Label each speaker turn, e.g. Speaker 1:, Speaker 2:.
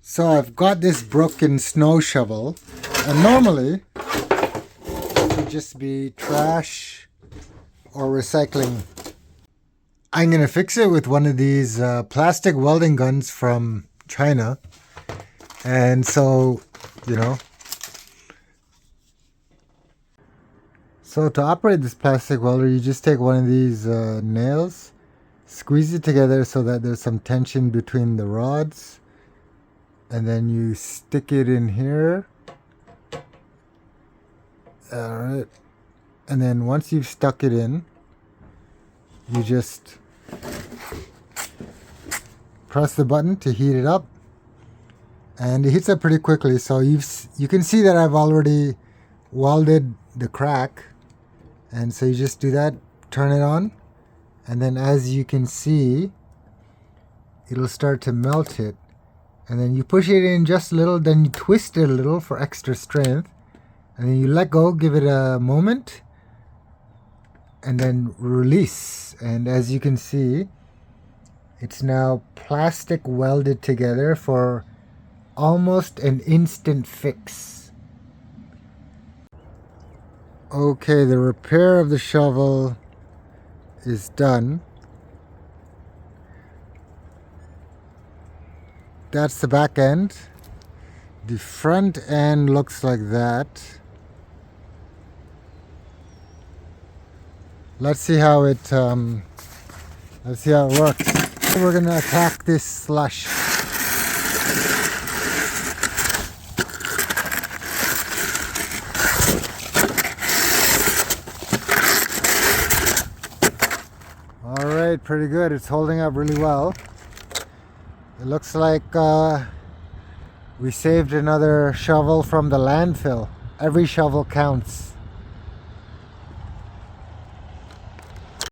Speaker 1: So I've got this broken snow shovel, and normally it would just be trash or recycling. I'm gonna fix it with one of these plastic welding guns from China. And so, so to operate this plastic welder, you just take one of these nails, squeeze it together so that there's some tension between the rods, and then you stick it in here. Alright. And then once you've stuck it in, you just press the button to heat it up, and it heats up pretty quickly. So you can see that I've already welded the crack, and so you just do that, turn it on, and then as you can see, it'll start to melt it, and then you push it in just a little, then you twist it a little for extra strength, and then you let go, give it a moment, and then release. And as you can see, it's now plastic welded together for almost an instant fix. Okay, the repair of the shovel is done. That's the back end. The front end looks like that. Let's see how it works. We're gonna attack this slush. All right, pretty good. It's holding up really well. It looks like we saved another shovel from the landfill. Every shovel counts.